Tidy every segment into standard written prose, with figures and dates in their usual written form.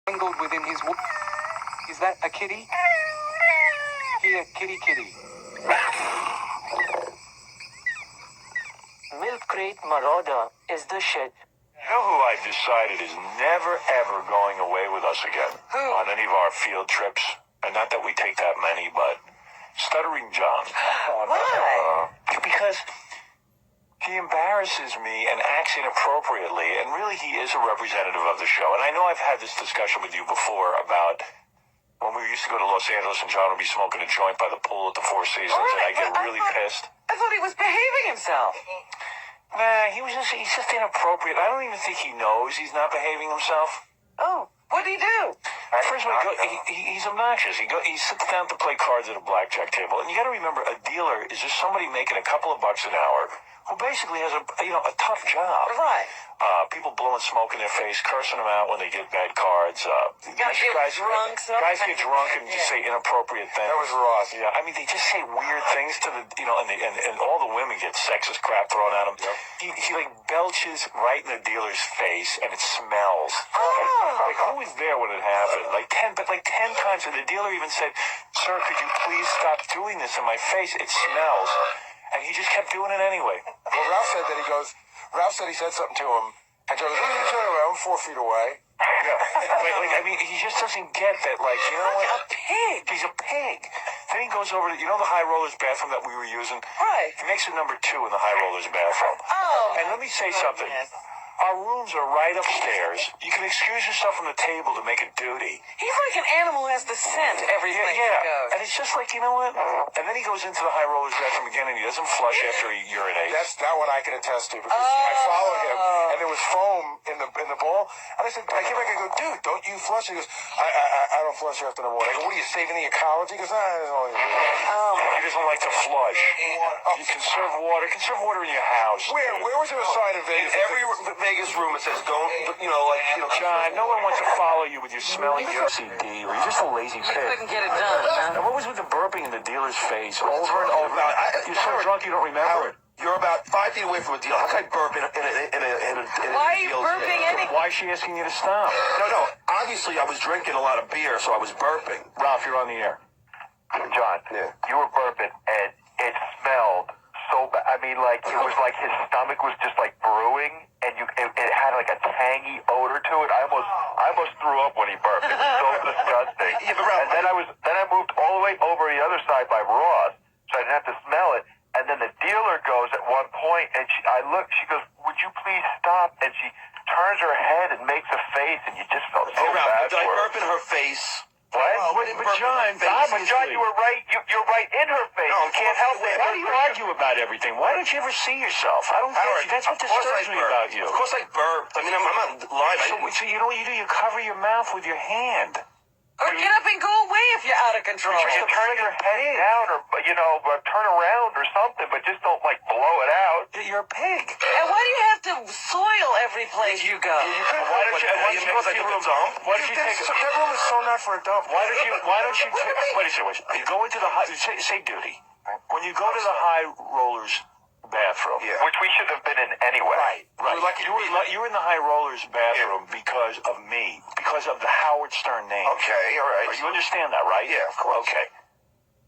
Tangled within his wood. Is that a kitty? Here, kitty, kitty. Milk crate marauder is the shit. You know who I've decided is never ever going away with us again? Who? On any of our field trips. And not that we take that many, but Stuttering John. Why? Because he embarrasses me and acts inappropriately, and really he is a representative of the show. And I know I've had this discussion with you before about when we used to go to Los Angeles and John would be smoking a joint by the pool at the Four Seasons, and I get really pissed. I thought he was behaving himself. Nah, he's just inappropriate. I don't even think he knows he's not behaving himself. Oh, what did he do? First of all, he's obnoxious. He sits down to play cards at a blackjack table, and you got to remember, a dealer is just somebody making a couple of bucks an hour who basically has a tough job. Right. People blowing smoke in their face, cursing them out when they get bad cards. Guys get drunk and just say inappropriate things. That was Ross. Yeah, I mean, they just say weird things to the, and all the women get sexist crap thrown at them. Yep. He like belches right in the dealer's face, and it smells. Oh. Like, who was there when it happened? Like 10 times, and the dealer even said, "Sir, could you please stop doing this in my face? It smells." And he just kept doing it anyway. Well, Ralph said he said something to him, and Joe goes, "What are you talking about? I'm 4 feet away." Yeah. He just doesn't get that, you know what? A pig. He's a pig. Then he goes over to, the High Rollers bathroom that we were using? Right. He makes it number 2 in the High Rollers bathroom. Oh. And let me say something. Our rooms are right upstairs. You can excuse yourself from the table to make a duty. He's like an animal who has to scent every place he goes. And it's just like, you know what? And then he goes into the High Rollers bathroom again, and he doesn't flush after he urinates. That one I can attest to, because I followed him, and there was foam in the bowl. And I said, I came back and go, "Dude, don't you flush?" He goes, I don't flush after the morning. I go, "What are you, saving the ecology?" He goes, He doesn't like to flush. You conserve water. Conserve water in your house. Where was there a sign in Vegas? Every Vegas room it says don't, John, no one wants to follow you with your smelly OCD, or you're just a lazy You pig. couldn't get it done, huh? And what was with the burping in the dealer's face over and over? You're so drunk you don't remember it. You're about 5 feet away from a deal. How can I burp in a Why are you burping anything? Why is she asking you to stop? No. Obviously, I was drinking a lot of beer, so I was burping. Ralph, you're on the air. John, you were burping, and it smelled so bad. I mean, it was like his stomach was just like brewing, and it had like a tangy odor to it. I almost threw up when he burped. It was so disgusting. Yeah, but Ralph, and then I moved all the way over the other side by Ross, so I didn't have to smell it. And then the dealer goes at one point, and she goes, "Would you please stop?" And she turns her head and makes a face, and you just felt so Ralph, bad did I for her. burp in her face? What? But John, You were right. You're right in her face. No, you can't help it. Why do you argue about everything? Why don't you ever see yourself? I don't get you. That's what disturbs me about you. Of course I burped. I mean, I'm not lying. So you know what you do? You cover your mouth with your hand. Or get up and go away if you're out of control. You turn your head down, or turn around or something, but just don't blow it out. You're a pig. And why do you have to soil every place you go? Why don't you go to your room? Why don't you take? That room is so not for a dump. Why don't you wait a second. You go into the say duty. When you go to the High Rollers bathroom, Which we should have been in anyway. Right. You were in the High Rollers bathroom because of me, because of the Howard Stern name. Okay, all right. You understand that, right? Yeah, of course. Okay.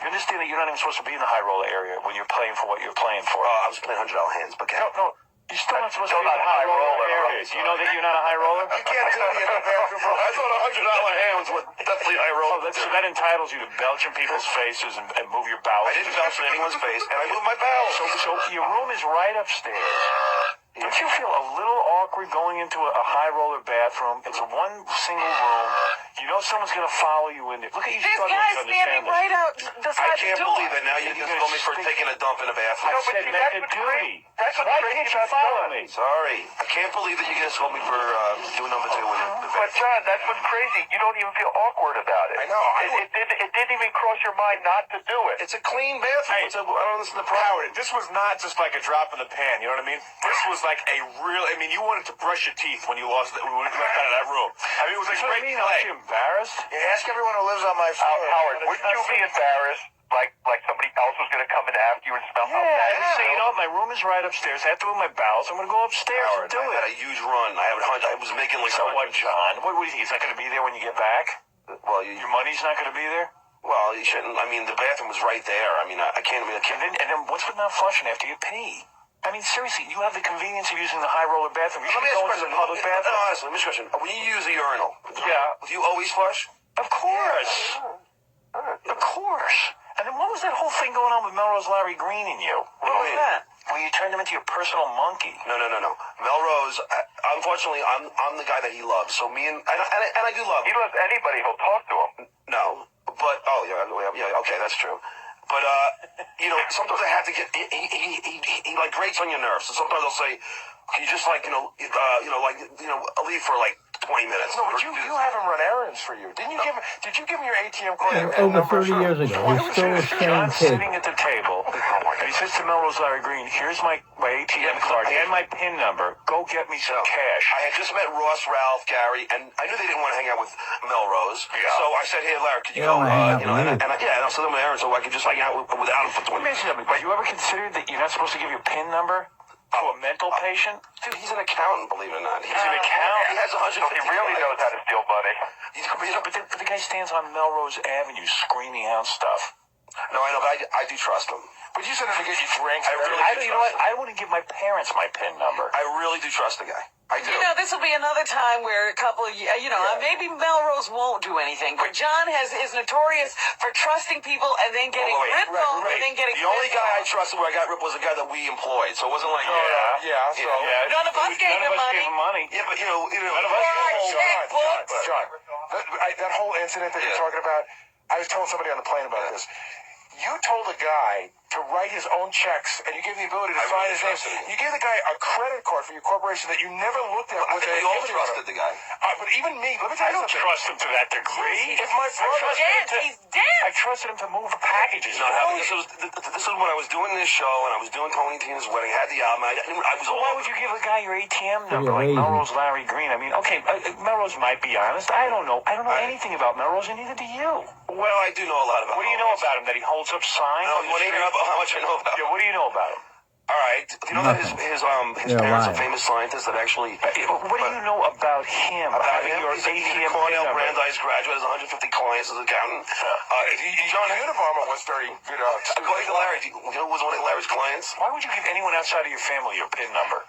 You understand that you're not even supposed to be in the High Roller area when you're playing for what you're playing for. I was playing $100 hands, but No. You're still not supposed to be in the high roller areas. You know that you're not a high roller? you can't do me in the bathroom. I thought $100 hands was definitely high roller. So that entitles you to belch in people's faces and move your bowels. I didn't belch in anyone's face, and I moved my bowels. So your room is right upstairs. Don't you feel a little awkward going into a high roller bathroom? It's a one single room. You know someone's going to follow you in there. Look at you This struggling guy's to understand standing right out I beside the can't door. believe it. Now you just told me for taking a dump in a bathroom. I said make a duty. Why can't you follow me? Sorry. I can't believe that you guys told me for doing number 2 in the But John, that's what's crazy. You don't even feel awkward about it. I know. It didn't even cross your mind not to do it. It's a clean bathroom. I don't listen to Howard, this was not just like a drop in the pan, you know what I mean? This was like a real, you wanted to brush your teeth when you left out of that room. I mean, it was like great play. Aren't you embarrassed? Yeah, ask everyone who lives on my floor. Howard, wouldn't you be embarrassed like somebody else was going to come in after you and smell how Yeah, bad I it just say, you know smelled? what, my room is right upstairs. I have to do my bowels. I'm going to go upstairs Howard, and do I had a it. huge run. I was making like So what, John? What do you think? He's not going to be there when you get back? Well, Your money's not going to be there? well, you shouldn't. I mean, the bathroom was right there. I mean, I can't. And then what's with not flushing after you pee? I mean, seriously, you have the convenience of using the high roller bathroom. You should Let me be ask going you to a the public question. bathroom. Honestly, let me ask you a question. When you use a urinal, Yeah. do you always flush? Of course. Of course. And then what was that whole thing going on with Melrose Larry Green and you? What do you mean? that? Well, you turned him into your personal monkey. No. Melrose, unfortunately, I'm the guy that he loves. So me and I do love He him. loves anybody who'll talk to him. No, but yeah, okay, that's true. But you know, sometimes I have to get he like grates on your nerves. So sometimes I'll say, can you just like I'll leave for like 20 minutes. No, but you have him run errands for you. Did you give him your ATM card? Over 30 years ago, Why he's would still you? the same John's kid. sitting at the table, and he says to Melrose Larry Green, here's my ATM card and my PIN number. Go get me some cash. I had just met Ross, Ralph, Gary, and I knew they didn't want to hang out with Melrose. Yeah. So I said, hey, Larry, could you They go? don't hang out And with I'll send them an errand so I could just hang out without him for 20 Let me ask you something. But you ever considered that you're not supposed to give your PIN number to a mental patient? Dude, he's an accountant, believe it or not. He's an accountant. He has 150. So he really knows how to steal money. But the guy stands on Melrose Avenue screaming out stuff. No, I know, but I do trust him. But you sent him to get you drinks. You know what? I wouldn't give my parents my PIN number. I really do trust the guy. I do. You know, this will be another time where a couple of, maybe Melrose won't do anything, but John is notorious for trusting people and then getting ripped off and then getting The only pissed guy I off. trusted where I got ripped was a guy that we employed. So it wasn't like, None of us gave him money. Yeah, but you know, None of us gave John, that whole incident that you're talking about, I was telling somebody on the plane about this. You told a guy to write his own checks, and you gave him the ability to sign his name. You gave the guy a credit card for your corporation that you never looked at. I think we all trusted the guy. But even me, let me tell I you don't something. trust him to that degree. If my brother... He's dead. I trusted him to move packages. No, this is when I was doing this show and I was doing Tony Tina's wedding. I had the album. I was. Why would you give a guy your ATM number like lazy. Melrose Larry Green? I mean, okay, Melrose might be honest. I don't know. I don't know anything about Melrose, and neither do you. Well, I do know a lot about. What do you know about him? That he holds up signs? No, on the what do you street? know about how much I know about? Yeah, what do you know about him? All right. Do you know that his They're parents are lying. famous scientists that actually. What do you know about him? About Having him, your he's a ATM Cornell number? Brandeis graduate, has 150 clients as an accountant. John Unabomber was very good. According to Larry, you know who was one of Larry's clients? Why would you give anyone outside of your family your PIN number?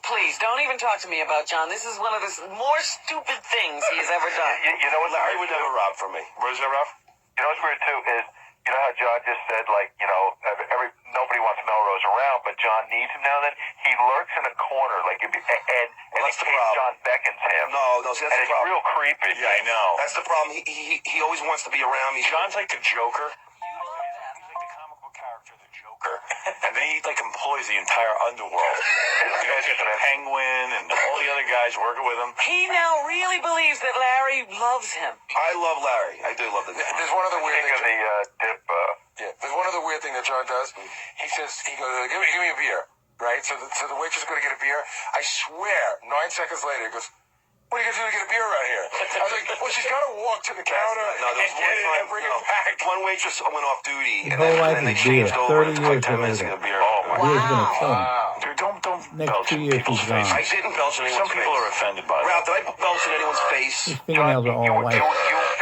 Please, don't even talk to me about John. This is one of the more stupid things he's ever done. You know what Larry would never rob from me. Where's that, Ralph? You know what's weird too is, you know how John just said, like, nobody wants Melrose around, but John needs him now and then? He lurks in a corner, like, and that's in the case problem. John beckons him. No, see, that's And the it's problem. real creepy. Yeah, I know. That's the problem. He always wants to be around me. John's like the Joker. He's like the comic book character, the Joker. And then he like employs the entire underworld. You know, he's got the Penguin and all the other guys working with him. He now really believes that Larry loves him. I love Larry. I do love the guy. There's one other weird Think thing. of the dip. There's one other weird thing that John does. He says, he goes, give me a beer, right? So the waitress is going to get a beer. I swear, 9 seconds later, he goes, what are you going to do to get a beer around here? I was like, well, she's got to walk to the counter No, there was and get it and bring it back. One waitress went off duty, His and whole life then they is beer. changed over. 30 It took like years 10 minutes to later. get a beer. Oh, my Beer's gonna kill him. Dude, don't Next belch 2 in years people's he's gone. faces. I didn't belch in Some anyone's people are face. offended by Ralph, that. did I belch in anyone's face? His fingernails are all white.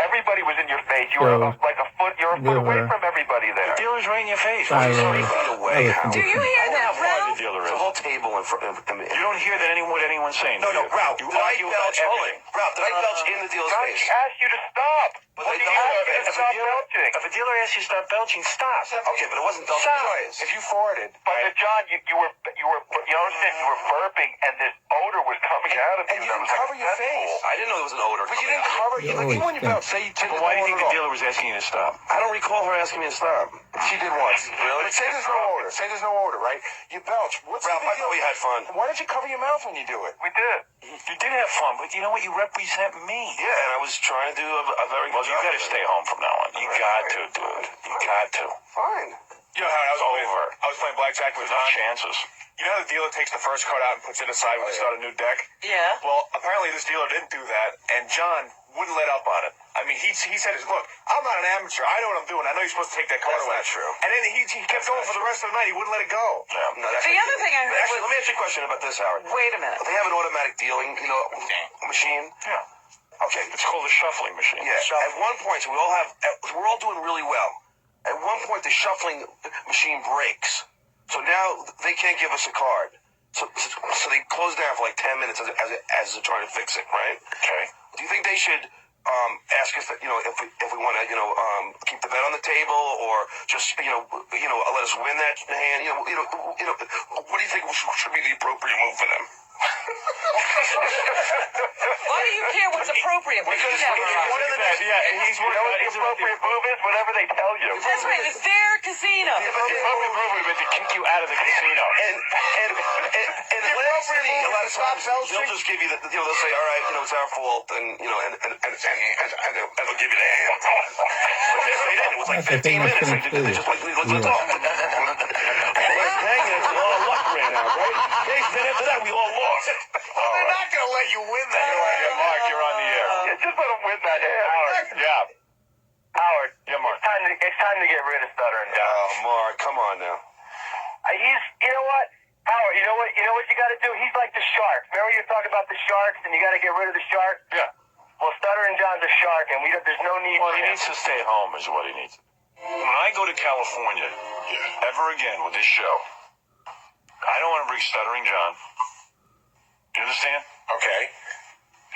Everybody was in your face. You So, were like a foot. You're a foot away liver. from everybody there. The dealer's right in your face. What are you Thyroid, talking about? away, other Howard. Do you hear I know that, how far the Ralph? dealer There's is. a whole table in front of me. You don't hear what anyone's saying. No, do you? Ralph. You Did I argue about belch? Hold everything. it. Ralph, did I belch in the dealer's God, face? she asked you to stop. But What they did you don't- ask you to If stop belching? a dealer asks you to stop belching, stop. Okay, but it wasn't belching Stop. twice. If you farted, But John, you understand? You were burping, and this odor was coming out of you. and you that didn't was like cover your face. I didn't know there was an odor. But you coming didn't out. cover You your like always even when you think. belch, say you didn't But why do you think the odor at all. dealer was asking you to stop? I don't recall her asking me to stop. She did once. Really? But say there's no odor. Say there's no odor, right? You belch. What's Ralph, the I big thought we deal? had fun. Why don't you cover your mouth when you do it? We did. You did have fun, but you know what? You represent me. Yeah, and I was trying to do a very Well, good you job. got to stay home from now on. You got to, dude. You got to. Fine. You know how I was playing blackjack with John. chances. You know how the dealer takes the first card out and puts it aside when they start a new deck? Yeah. Well, apparently this dealer didn't do that, and John wouldn't let up on it. I mean, mean, he said, look, I'm not an amateur. I know what I'm doing. I know you're supposed to take that card away. That's not true. And then he kept going for the rest of the night. He wouldn't let it go. No, that's The other thing I heard Actually, was- let me ask you a question about this, Howard. Wait a minute. They have an automatic dealing, machine. Yeah. Okay. It's called a shuffling machine. Yeah. At one point, so we're all doing really well. At one point, the shuffling machine breaks. So now they can't give us a card. So they close down for like 10 minutes as they're trying to fix it, right? Okay. Do you think they should ask us that, if we want to, keep the bet on the table, or just, let us win that hand? What do you think should be the appropriate move for them? Why do you care what's appropriate? When Because you never he's are? one of the next. Yeah, he's one You know of what the appropriate move is? Whatever they tell you. That's right. It's their casino. The appropriate move would be to kick you out of the casino. And Atlantic City, a lot of times they'll just give you they'll say, all right, it's our fault, and they'll give you the hand. But this they didn't. It was like That's the 15 thing that's minutes. gonna They do. just like, let's talk. All luck ran out, right? Then after that, we all lost. They're not going to let you win that. Mark, you're on the air. Yeah, just let him win that hand. Howard. Yeah. Howard. Yeah, Mark. It's time to get rid of stuttering. Oh, Mark, come on now. You know what? Howard, you know what you got to do? He's like the shark. Remember you talking about the sharks and you got to get rid of the shark? Yeah. Well, Stuttering John's a shark, and there's no need Well, for he him. needs to stay home is what he needs. When I go to California, ever again with this show, I don't want to bring Stuttering John. You understand? Okay.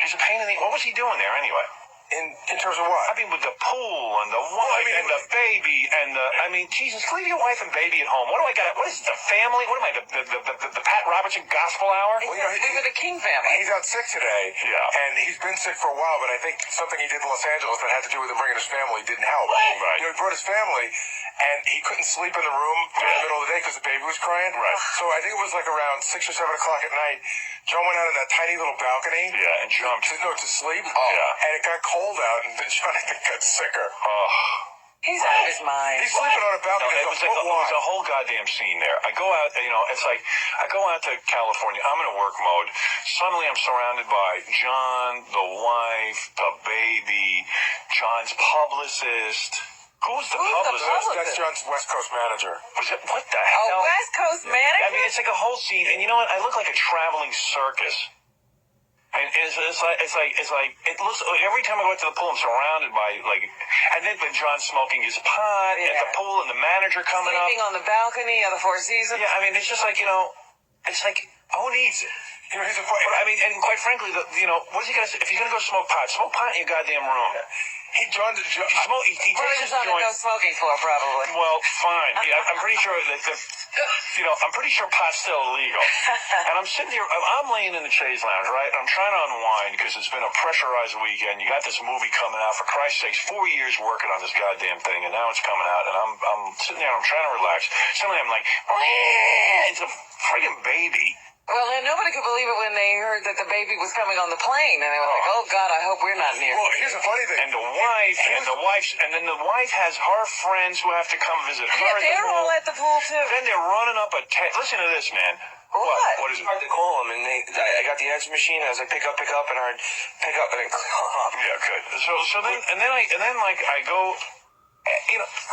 He's a pain in the... What was he doing there anyway? In terms of what? I mean, with the pool and the wife and the baby and the... I mean, Jesus, leave your wife and baby at home. What do I got? What is it, the family? What am I, the Pat Robertson Gospel Hour? Well, We were the King family. He's out sick today. Yeah. And he's been sick for a while, but I think something he did in Los Angeles that had to do with him bringing his family didn't help. Right. He brought his family, and he couldn't sleep in the room in the middle of the day because the baby was crying. Right. So I think it was like around 6 or 7 o'clock at night. John went out on that tiny little balcony. Yeah, and jumped. To sleep. Yeah. And it got cold out, and then John, I think, got sicker. Oh. He's out of his mind. He's sleeping on a No, balcony. it was like it was a whole goddamn scene there. I go out, it's like I go out to California. I'm in a work mode. Suddenly, I'm surrounded by John, the wife, the baby, John's publicist. Who's the publicist? That's John's West Coast manager. Was it, what the hell? West Coast manager? I mean, it's like a whole scene, and you know what? I look like a traveling circus. And it's like it looks every time I go out to the pool, I'm surrounded by and then John's smoking his pot at the pool, and the manager coming Sleeping up. on the balcony of the Four Seasons. Yeah, I mean, it's just like it's like who needs it? Here's a But I mean, and quite frankly, what's he gonna say? If he's gonna go smoke pot in your goddamn room. He What He is takes his on to go joint. smoking for, probably? Well, fine. Yeah, I'm pretty sure I'm pretty sure pot's still illegal. And I'm sitting here, I'm laying in the chaise lounge, right? I'm trying to unwind because it's been a pressurized weekend. You got this movie coming out, for Christ's sakes, 4 years working on this goddamn thing, and now it's coming out, and I'm sitting there, I'm trying to relax. Suddenly I'm like, it's a friggin' baby. Well, then nobody could believe it when they heard that the baby was coming on the plane, and they were like, "Oh God, I hope we're not near." Well, here's the funny thing. And then the wife has her friends who have to come visit her. Yeah, at the they're pool. all at the pool too. Then they're running up a listen to this, man. What? What is it? I had to call them, and I got the answer machine. I was like, pick up, and I heard pick up, and then call up. Yeah, good. So then I go.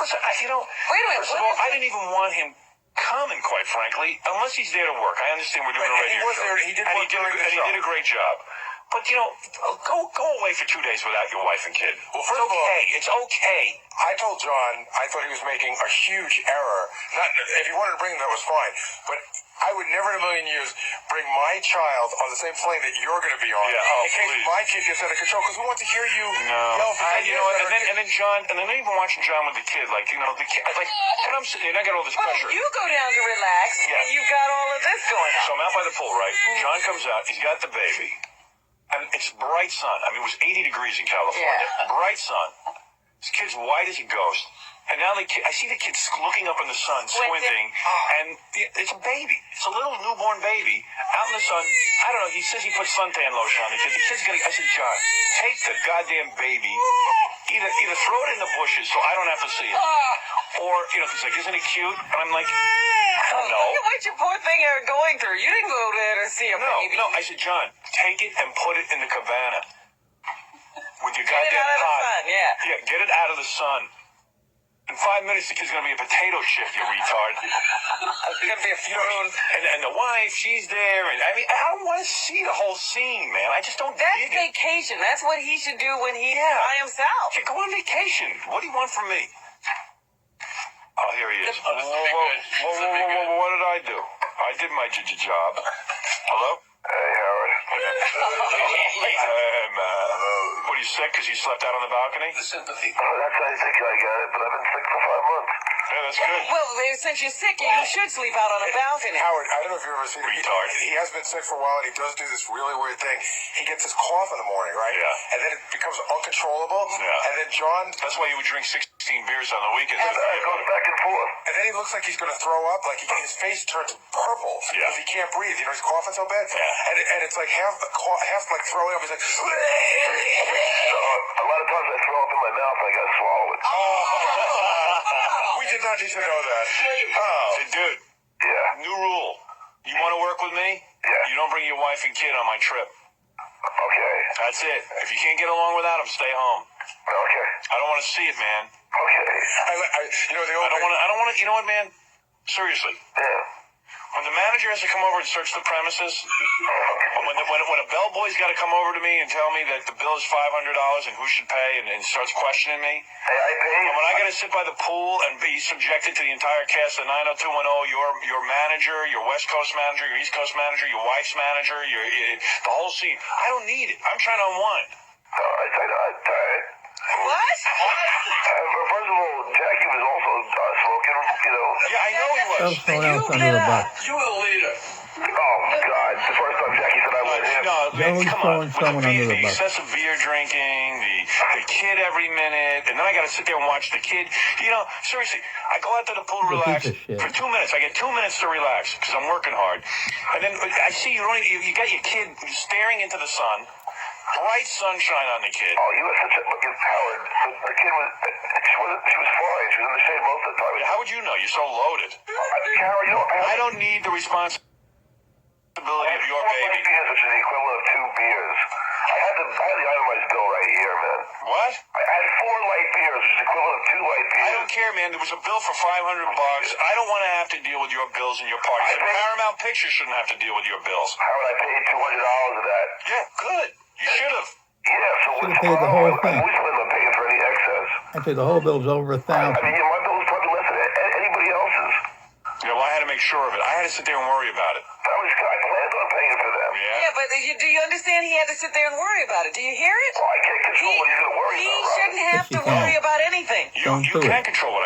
Listen, Wait a minute, First of what all, is I didn't even want him coming, quite frankly, unless he's there to work. I understand we're doing a Right, and he radio was show. there, he did and work during the and show. he did a great job. But go away for 2 days without your wife and kid. Well, first of all, It's okay. I told John I thought he was making a huge error. Not if he wanted to bring him, that was fine. But I would never in a million years bring my child on the same plane that you're going to be on. Yeah, in case please. my kid gets out of control, because we want to hear you yell for 10 years. And then John, and then even watching John with the kid, the kid, and I'm sitting there, and I got all this Well, pressure. you go down to relax, Yeah. and you've got all of this going on. So I'm out by the pool, right? John comes out, he's got the baby, and it's bright sun. I mean, it was 80 degrees in California. Yeah. Bright sun. This kid's white as a ghost. And now I see the kid looking up in the sun, squinting, and it's a baby. It's a little newborn baby out in the sun. I don't know. He says he put suntan lotion on the kid. The kid's gonna. I said, John, take the goddamn baby. Either throw it in the bushes so I don't have to see it, or he's like, isn't it cute? And I'm like, I don't know. Look at what your poor thing are going through. You didn't go there to see a baby. No. I said, John, take it and put it in the cabana with your Get it goddamn out of the pot. sun, yeah. Yeah, get it out of the sun. In 5 minutes, the kid's going to be a potato chip, you retard. It's gonna be a phone. And the wife, she's there. And I mean, I don't want to see the whole scene, man. I just don't That's dig it. vacation. That's what he should do when he's Yeah. by himself. Yeah, go on vacation. What do you want from me? Oh, here he is. Oh, this will be good. This will be good. What did I do? I did my job. Hello? Hey, Howard. Hey, man. What, are you sick because you slept out on the balcony? The sympathy. That's I think I got it, but I've been sick for 5 months. Yeah, that's good. Well, since you're sick, you should sleep out on a balcony. Howard, I don't know if you've ever seen it. Retard. He has been sick for a while, and he does do this really weird thing. He gets his cough in the morning, right? Yeah. And then it becomes uncontrollable. Yeah. And then John, That's why you would drink 16 beers on the weekend. It goes back and forth. and then he looks like he's going to throw up. Like his face turns purple Yeah. because he can't breathe. You know, he's coughing so bad. Yeah. And it's like half like throwing up. He's like, A lot of times I throw up in my mouth and I gotta swallow it. we did not need to know that. Oh. Say, dude, Yeah. new rule. You want to work with me? Yeah. You don't bring your wife and kid on my trip. Okay. That's it. If you can't get along without them, stay home. Okay. I don't want to see it, man. Okay. You know, the I old don't want to. You know what, man? Seriously. Yeah. When the manager has to come over and search the premises, when a bellboy's got to come over to me and tell me that the bill is $500 and who should pay and starts questioning me, Hey, I paid. and when I got to sit by the pool and be subjected to the entire cast of 90210, your manager, your West Coast manager, your East Coast manager, your wife's manager, the whole scene, I don't need it. I'm trying to unwind. What? First of all, Jackie was also smoking, you know. Yeah, I know he was. Throw someone else You under the lit bus. up. You were the leader. Oh, God. The first time Jackie said I was him. No, man, always come throwing on. someone under the the bus. excessive beer drinking, the kid every minute, and then I got to sit there and watch the kid. You know, seriously, I go out to the pool to He's a relax piece of shit. for 2 minutes. I get 2 minutes to relax because I'm working hard, and then I see you got your kid staring into the sun, bright sunshine on the kid. Oh, you were such a fucking Howard. The kid was, she was fine. She was in the shade most of the time. How would you know? You're so loaded. Howard, you know, I don't need the responsibility of your baby. beers, which is the equivalent of 2 beers. I had the itemized bill right here, man. What? I had 4 light beers, which is equivalent of 2 light beers. I don't care, man. There was a bill for $500. I don't want to have to deal with your bills and your parties. And Paramount Pictures shouldn't have to deal with your bills. Howard, I paid $200 of that. Yeah, good. You should have. Yeah, so what's Should've paid the whole thing. I always plan on paying for any excess. Actually, the whole bill's over $1,000. I mean, my bill was probably less than anybody else's. Yeah, well, I had to make sure of it. I had to sit there and worry about it. I planned on paying for them. Yeah? Yeah, but do you understand he had to sit there and worry about it? Do you hear it? Well, I can't control what he's going to worry He about, right? shouldn't have Yes, to you can. worry about anything. You Don't do can it. control what